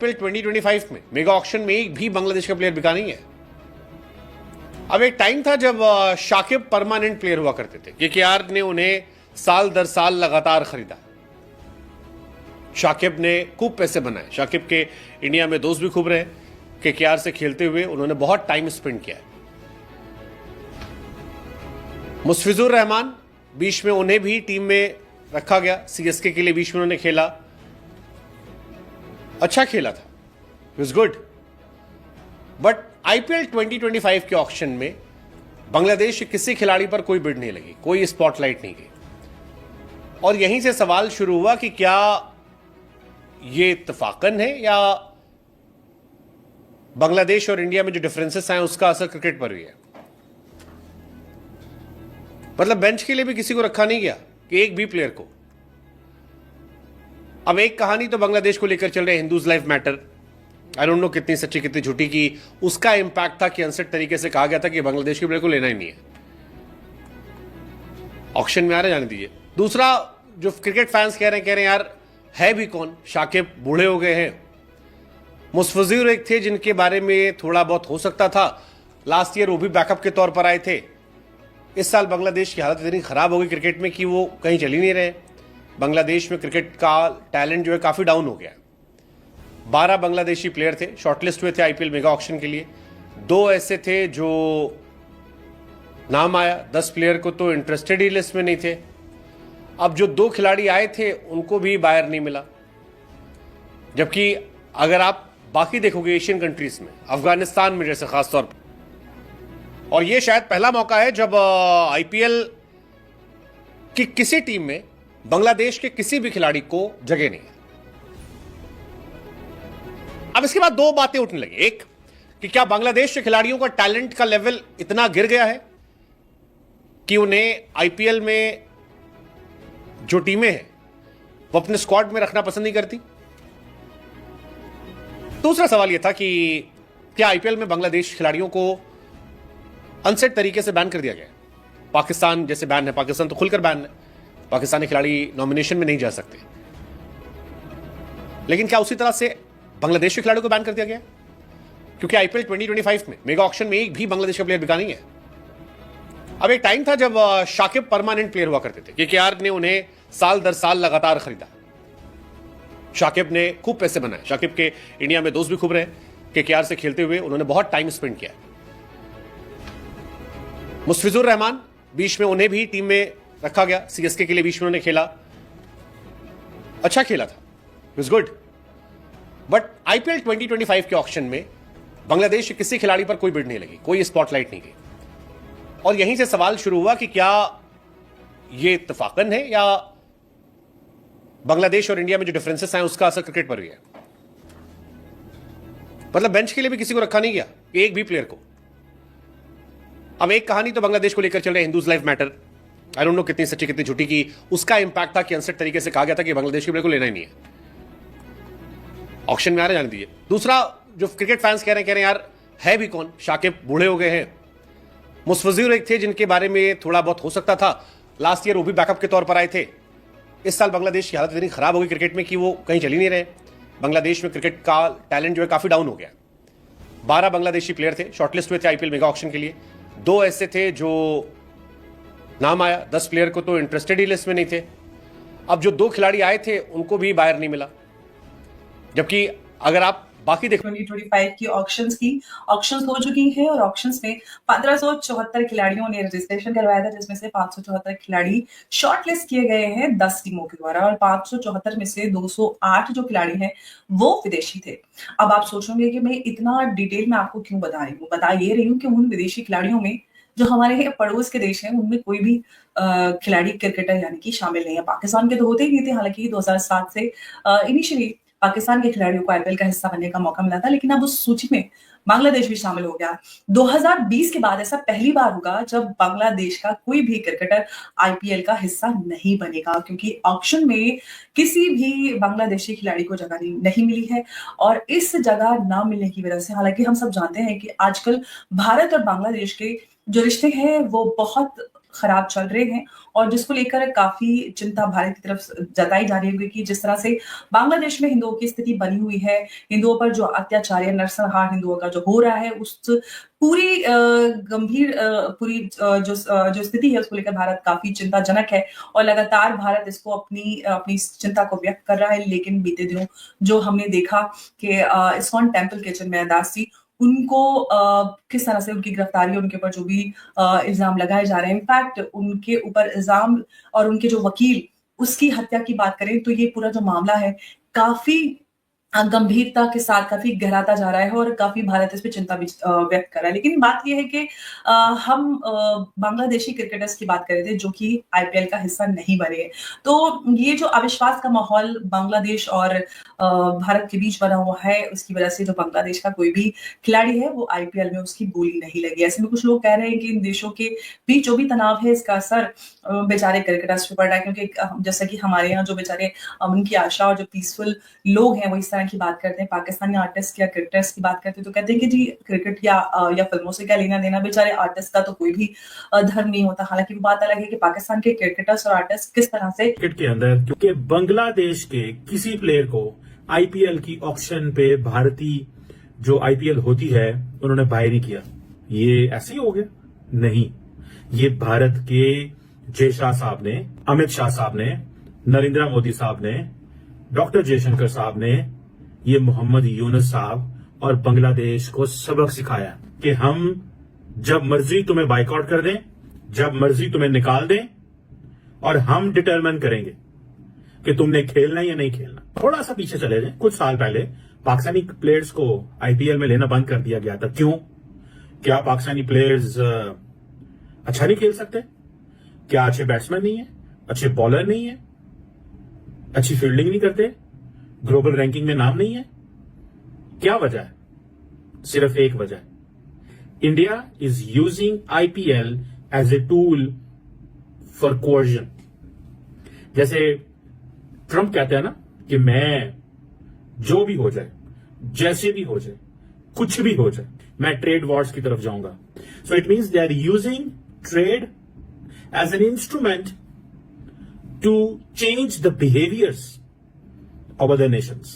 IPL 2025 में mega auction में एक भी बांग्लादेश का प्लेयर बिका नहीं है। अब एक टाइम था जब शाकिब परमानेंट प्लेयर हुआ करते थे। केकेआर ने उन्हें साल दर साल लगातार खरीदा। शाकिब ने खूब पैसे बनाए। शाकिब के इंडिया में दोस्त भी खूब रहे। केकेआर से खेलते हुए उन्होंने बहुत टाइम स्पेंड किया है। मुस्तफिजुर रहमान बीच में उन्हें भी टीम में रखा गया। सीएसके के लिए बीच में उन्होंने खेला, अच्छा खेला था, it was good. But IPL 2025 के ऑक्शन में बांग्लादेश के किसी खिलाड़ी पर कोई बिड नहीं लगी, कोई स्पॉटलाइट नहीं गई। और यहीं से सवाल शुरू हुआ कि क्या ये इत्तफाकन है या बांग्लादेश और इंडिया में जो डिफरेंसेस हैं उसका असर क्रिकेट पर भी है। मतलब बेंच के लिए भी किसी को रखा नहीं गया कि एक भी प्लेयर को। अब एक कहानी तो बांग्लादेश को लेकर चल रही है, Hindus life matter. I don't know कितनी सच्ची कितनी झूठी की उसका इंपैक्ट था कि अनसेट तरीके से कहा गया था कि बांग्लादेश के प्लेयर को लेना ही नहीं है, ऑक्शन में आ रहे, जाने दीजिए। दूसरा, जो क्रिकेट फैंस कह रहे हैं यार है भी कौन, शाकिब बूढ़े हो गए हैं। मुस्तफिजुर एक थे जिनके बारे में थोड़ा बहुत हो सकता था। लास्ट ईयर वो भी बैकअप के तौर पर आए थे। इस साल बांग्लादेश की हालत इतनी खराब हो गई क्रिकेट में कि वो कहीं चल ही नहीं रहे। बांग्लादेश में क्रिकेट का टैलेंट जो है काफी डाउन हो गया। 12 बांग्लादेशी प्लेयर थे, शॉर्टलिस्ट हुए थे आईपीएल मेगा ऑक्शन के लिए। 2 ऐसे थे जो नाम आया, 10 प्लेयर को तो इंटरेस्टेड ही लिस्ट में नहीं थे। अब जो 2 खिलाड़ी आए थे उनको भी बायर नहीं मिला। जबकि अगर आप बाकी देखोगे एशियन कंट्रीज में, अफगानिस्तान में जैसे खासतौर पर, और ये शायद पहला मौका है जब आईपीएल की किसी टीम में बांग्लादेश के किसी भी खिलाड़ी को जगह नहीं है। अब इसके बाद 2 बातें उठने लगी। एक कि क्या बांग्लादेश के खिलाड़ियों का टैलेंट का लेवल इतना गिर गया है कि उन्हें आईपीएल में जो टीमें हैं वो अपने स्क्वाड में रखना पसंद नहीं करती। दूसरा सवाल यह था कि क्या आईपीएल में बांग्लादेश खिलाड़ियों को अनसेट तरीके से बैन कर दिया गया है। पाकिस्तान जैसे बैन है, पाकिस्तान तो खुलकर बैन है, पाकिस्तानी खिलाड़ी नॉमिनेशन में नहीं जा सकते। लेकिन क्या उसी तरह से बांग्लादेश के खिलाड़ियों को बैन कर दिया गया? क्योंकि आईपीएल 2025 में मेगा ऑक्शन में एक भी बांग्लादेश का प्लेयर बिका नहीं है। अब एक टाइम था जब शाकिब परमानेंट प्लेयर हुआ करते थे। केकेआर ने उन्हें साल दर साल लगातार खरीदा। शाकिब ने खूब पैसे बनाए। शाकिब के इंडिया में दोस्त भी खूब रहे। केकेआर से खेलते हुए उन्होंने बहुत टाइम स्पेंड किया है। मुस्तफिजुर रहमान बीच में उन्हें भी टीम में रखा गया। सीएसके के लिए बीच में उन्होंने खेला, अच्छा खेला था, it was good. But IPL 2025 के ऑक्शन में बांग्लादेश के किसी खिलाड़ी पर कोई बिड नहीं लगी, कोई स्पॉटलाइट नहीं गई। और यहीं से सवाल शुरू हुआ कि क्या ये इत्तफाकन है या बांग्लादेश और इंडिया में जो डिफरेंसेस हैं उसका असर क्रिकेट पर भी है। मतलब बेंच के लिए भी किसी को रखा नहीं गया, एक भी प्लेयर को। अब एक कहानी तो बांग्लादेश को लेकर चल रही है, Hindus life matter. I don't know कितनी सच्ची कितनी झूठी की उसका इंपैक्ट था कि अनसेट तरीके से कहा गया था कि बांग्लादेश के प्लेयर को लेना ही नहीं है, ऑक्शन में आ रहे, जाने दीजिए। दूसरा, जो क्रिकेट फैंस कह रहे हैं यार है भी कौन, शाकिब बूढ़े हो गए हैं। मुस्तफिजुर एक थे जिनके बारे में थोड़ा बहुत हो सकता था। लास्ट ईयर वो भी बैकअप के तौर पर आए थे। इस साल बांग्लादेश की हालत इतनी खराब हो गई क्रिकेट में कि वो कहीं चल ही नहीं रहे। बांग्लादेश में क्रिकेट का टैलेंट जो है काफी डाउन हो गया। 12 बांग्लादेशी प्लेयर थे, शॉर्टलिस्ट हुए थे आईपीएल मेगा ऑक्शन के लिए। 2 ऐसे थे जो नाम आया, 10 प्लेयर को तो इंटरेस्टेड ही लिस्ट में नहीं थे। अब जो 2 खिलाड़ी आए थे उनको भी बायर नहीं मिला। जबकि अगर आप बाकी देखो 2025 की ऑक्शंस हो चुकी हैं और ऑक्शंस में 1574 खिलाड़ियों ने रजिस्ट्रेशन करवाया था, जिसमें से 574 खिलाड़ी शॉर्टलिस्ट किए गए हैं 10 टीमों के द्वारा, और 574 में से 208 जो खिलाड़ी हैं वो विदेशी थे। अब आप सोचोगे कि मैं इतना डिटेल में आपको क्यों बता रही हूँ। बता ये रही हूँ कि उन विदेशी खिलाड़ियों में जो हमारे पड़ोस के देश हैं उनमें कोई भी खिलाड़ी क्रिकेटर यानी कि शामिल नहीं है। पाकिस्तान के तो होते ही नहीं थे, हालांकि 2007 से इनिशियली पाकिस्तान के खिलाड़ियों को आईपीएल का हिस्सा बनने का मौका मिला था, लेकिन अब उस सूची में बांग्लादेश भी शामिल हो गया। 2020 के बाद ऐसा पहली बार होगा जब बांग्लादेश का कोई भी क्रिकेटर आईपीएल का हिस्सा नहीं बनेगा, क्योंकि ऑक्शन में किसी भी बांग्लादेशी खिलाड़ी को जगह नहीं मिली है। और इस जगह ना मिलने की वजह से, हालांकि हम सब जानते हैं कि आजकल भारत और बांग्लादेश के जो रिश्ते हैं वो बहुत खराब चल रहे हैं और जिसको लेकर काफी चिंता भारत की तरफ जताई जा रही है क्योंकि जिस तरह से बांग्लादेश में हिंदुओं की स्थिति बनी हुई है, हिंदुओं पर जो अत्याचार या नरसंहार हिंदुओं का जो हो रहा है, उस पूरी गंभीर जो स्थिति है उसको लेकर भारत काफी चिंताजनक है और लगातार भारत इसको अपनी चिंता को व्यक्त कर रहा है। लेकिन बीते दिनों जो हमने देखा कि इस्कॉन टेम्पल के चिन्मय दास जी उनको किस तरह से उनकी गिरफ्तारी, उनके ऊपर जो भी इल्जाम लगाए जा रहे हैं, इनफैक्ट उनके ऊपर इल्जाम और उनके जो वकील उसकी हत्या की बात करें तो ये पूरा जो मामला है काफी गंभीरता के साथ काफी गहराता जा रहा है और काफी भारत इस पे चिंता भी व्यक्त कर रहा है। लेकिन बात यह है कि हम बांग्लादेशी क्रिकेटर्स की बात कर रहे थे जो कि आईपीएल का हिस्सा नहीं बने। तो ये जो अविश्वास का माहौल बांग्लादेश और भारत के बीच बना हुआ है उसकी वजह से जो बांग्लादेश का कोई भी खिलाड़ी है वो आईपीएल में उसकी बोली नहीं लगी। ऐसे में कुछ लोग कह रहे हैं कि इन देशों के बीच जो भी तनाव है इसका असर बेचारे क्रिकेटर्स पे पड़ रहा है क्योंकि जैसा कि हमारे यहाँ जो बेचारे अमन की आशा और जो पीसफुल लोग हैं वो इस की बात करते हैं, पाकिस्तानी आर्टिस्ट या क्रिकेटर्स की बात करते हैं तो कहते हैं कि जी क्रिकेट या फिल्मों से क्या लेना देना, बेचारे आर्टिस्ट का तो कोई भी धर्म नहीं होता। हालांकि बात अलग है कि पाकिस्तान के क्रिकेटर्स और आर्टिस्ट किस तरह से क्रिकेट के अंदर, क्योंकि बांग्लादेश के किसी प्लेयर को आईपीएल की ऑक्शन पे भारतीय जो आईपीएल होती है उन्होंने बाय नहीं किया। ये ऐसे ही हो गया? नहीं, ये भारत के जय शाह साहब ने, अमित शाह साहब ने, नरेंद्र मोदी साहब ने, डॉक्टर जयशंकर साहब ने, ये मोहम्मद यूनुस साहब और बांग्लादेश को सबक सिखाया कि हम जब मर्जी तुम्हें बाइकआउट कर दें, जब मर्जी तुम्हें निकाल दें और हम डिटरमिन करेंगे कि तुमने खेलना या नहीं खेलना। थोड़ा सा पीछे चले जाएं, कुछ साल पहले पाकिस्तानी प्लेयर्स को आईपीएल में लेना बंद कर दिया गया था। क्यों? क्या पाकिस्तानी प्लेयर्स अच्छा नहीं खेल सकते? क्या अच्छे बैट्समैन नहीं है? अच्छे बॉलर नहीं है? अच्छी फील्डिंग नहीं करते? ग्लोबल रैंकिंग में नाम नहीं है? क्या वजह है? सिर्फ एक वजह, India is using IPL as a tool for coercion. जैसे ट्रंप कहते हैं ना कि मैं जो भी हो जाए, जैसे भी हो जाए, कुछ भी हो जाए, मैं ट्रेड वॉर्स की तरफ जाऊंगा। So it means they are using trade as an instrument to change the behaviours of other nations.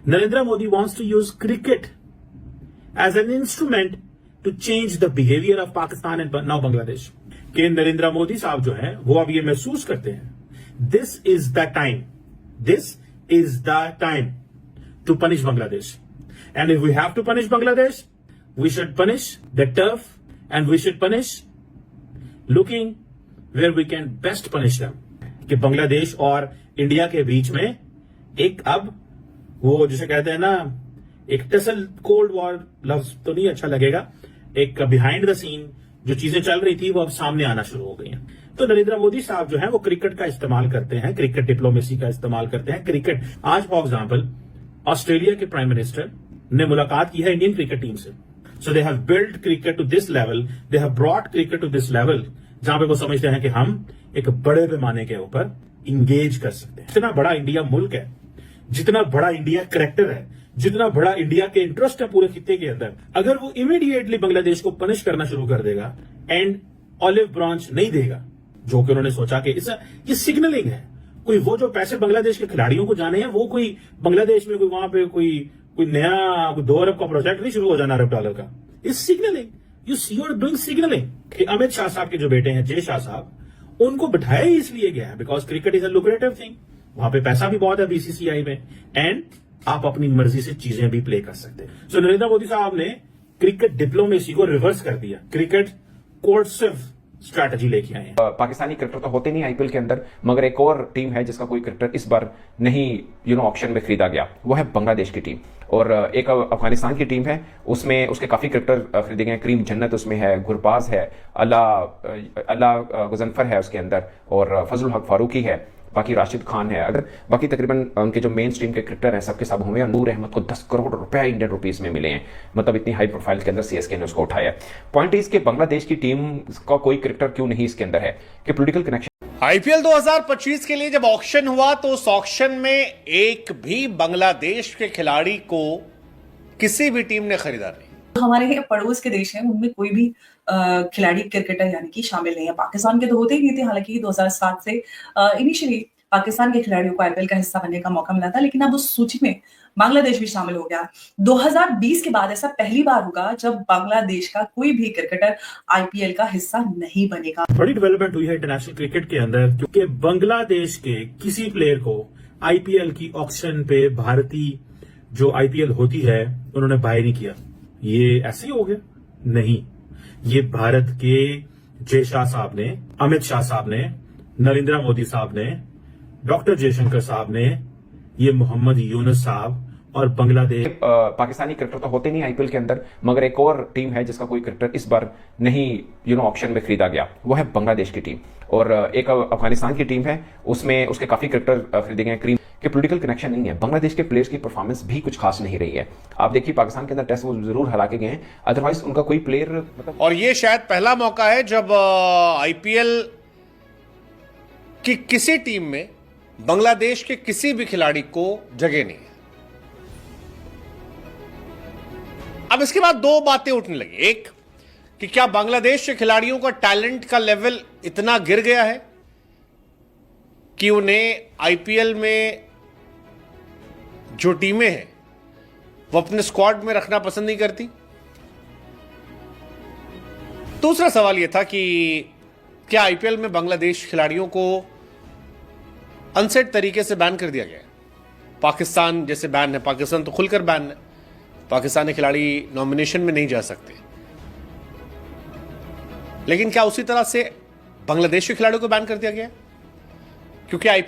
Narendra Modi wants to use cricket as an instrument to change the behavior of Pakistan and now Bangladesh. कि नरेंद्र मोदी साहब जो हैं वो अब ये महसूस करते हैं this is the time to punish Bangladesh. And if we have to punish Bangladesh, we should punish the turf and we should punish looking where we can best punish them. कि बांग्लादेश और इंडिया के बीच में एक अब वो जिसे कहते हैं ना, एक टसल कोल्ड वॉर लफ्ज तो नहीं अच्छा लगेगा, एक बिहाइंड द सीन जो चीजें चल रही थी वो अब सामने आना शुरू हो गई हैं। तो नरेंद्र मोदी साहब जो है वो क्रिकेट का इस्तेमाल करते हैं, क्रिकेट डिप्लोमेसी का इस्तेमाल करते हैं। क्रिकेट आज फॉर एग्जाम्पल ऑस्ट्रेलिया के प्राइम मिनिस्टर ने मुलाकात की है इंडियन क्रिकेट टीम से। So they have build cricket to this level, they have brought cricket to this level जहां पे वो समझते हैं कि हम एक बड़े पैमाने के ऊपर इंगेज कर सकते हैं। जितना बड़ा इंडिया मुल्क है, जितना बड़ा इंडिया कैरेक्टर है, जितना बड़ा इंडिया के इंटरेस्ट है पूरे खित्ते के अंदर, अगर वो इमीडिएटली बांग्लादेश को पनिश करना शुरू कर देगा एंड ऑलिव ब्रांच नहीं देगा, जो कि उन्होंने सोचा कि ये सिग्नलिंग है, कोई वो जो पैसे बांग्लादेश के खिलाड़ियों को जाने हैं वो कोई बांग्लादेश में कोई वहां पे कोई नया 2 अरब का प्रोजेक्ट नहीं शुरू हो जाना, $1 अरब का। इस signalling, you are doing signalling. कि अमित शाह साहब के जो बेटे हैं जय शाह साहब, उनको बिठाया ही इसलिए गया है because cricket is a lucrative thing, वहां पे पैसा भी बहुत है बीसीसीआई में एंड आप अपनी मर्जी से चीजें भी प्ले कर सकते हैं। सो नरेंद्र मोदी साहब ने क्रिकेट डिप्लोमेसी को रिवर्स कर दिया, क्रिकेट कोर्सिव स्ट्रैटेजी लेके आए हैं। पाकिस्तानी क्रिकेटर तो होते नहीं आईपीएल के अंदर, मगर एक और टीम है जिसका कोई क्रिकेटर इस बार नहीं ऑप्शन में खरीदा गया, वो है बांग्लादेश की टीम। और एक अफगानिस्तान की टीम है, उसमें उसके काफी क्रिकेटर खरीदे गए। करीम जन्नत उसमें है, गुरबाज है, अल्लाह गुजनफर है उसके अंदर, और फजलुल हक फारूकी है, बाकी राशिद खान है। अगर बाकी तकरीबन उनके जो मेन स्ट्रीम के क्रिकेटर हैं सबके सब हुए, नूर अहमद को 10 करोड़ रुपए इंडियन रुपीस में मिले हैं, मतलब इतनी हाई प्रोफाइल के अंदर सीएसके ने उसको उठाया। पॉइंट इज कि बांग्लादेश की टीम का कोई क्रिकेटर क्यों नहीं इसके अंदर है कि पॉलिटिकल कनेक्शन। आईपीएल 2025 के लिए जब ऑक्शन हुआ तो उस ऑक्शन में एक भी बांग्लादेश के खिलाड़ी को किसी भी टीम ने खरीदा नहीं। हमारे पड़ोस के देश हैं उनमें कोई भी खिलाड़ी क्रिकेटर यानी कि शामिल नहीं है। पाकिस्तान के तो होते ही नहीं थे, हालांकि 2007 से इनिशियली पाकिस्तान के खिलाड़ियों को आईपीएल का हिस्सा बनने का मौका मिला था, लेकिन अब उस सूची में बांग्लादेश भी शामिल हो गया। 2020 के बाद ऐसा पहली बार होगा जब बांग्लादेश का कोई भी क्रिकेटर आईपीएल का हिस्सा नहीं बनेगा। बड़ी डेवलपमेंट हुई है इंटरनेशनल क्रिकेट के अंदर, क्योंकि बांग्लादेश के किसी प्लेयर को आईपीएल की ऑक्शन पे भारतीय जो आईपीएल होती है उन्होंने बाय नहीं किया। ये ऐसे ही हो गया? नहीं, ये भारत के जय शाह साहब ने, अमित शाह साहब ने, नरेंद्र मोदी साहब ने, डॉक्टर जयशंकर साहब ने, ये मोहम्मद यूनुस साहब और बांग्लादेश पाकिस्तानी क्रिकेटर तो होते नहीं आईपीएल के अंदर, मगर एक और टीम है जिसका कोई क्रिकेटर इस बार नहीं ऑप्शन में खरीदा गया, वो है बांग्लादेश की टीम। और एक अफगानिस्तान की टीम है, उसमें उसके काफी क्रिकेटर खरीदे गए। क्रीम के पॉलिटिकल कनेक्शन नहीं है। बांग्लादेश के प्लेयर्स की परफॉर्मेंस भी कुछ खास नहीं रही है। आप देखिए पाकिस्तान के अंदर टेस्ट वो जरूर हरा के गए हैं, अदरवाइज उनका कोई प्लेयर मतलब। और ये शायद पहला मौका है जब आईपीएल की किसी टीम में बांग्लादेश के किसी भी खिलाड़ी को जगह नहीं है। अब इसके बाद दो बातें उठने लगी। एक कि क्या बांग्लादेश के खिलाड़ियों का टैलेंट का लेवल इतना गिर गया है कि उन्हें आईपीएल में जो टीमें हैं वो अपने स्क्वाड में रखना पसंद नहीं करती। दूसरा सवाल यह था कि क्या आईपीएल में बांग्लादेश खिलाड़ियों को अनसेट तरीके से बैन कर दिया गया है। पाकिस्तान जैसे बैन है, पाकिस्तान तो खुलकर बैन है, पाकिस्तानी खिलाड़ी नॉमिनेशन में नहीं जा सकते। लेकिन क्या उसी तरह से बांग्लादेश के खिलाड़ियों को बैन कर दिया गया? क्योंकि आईपीएल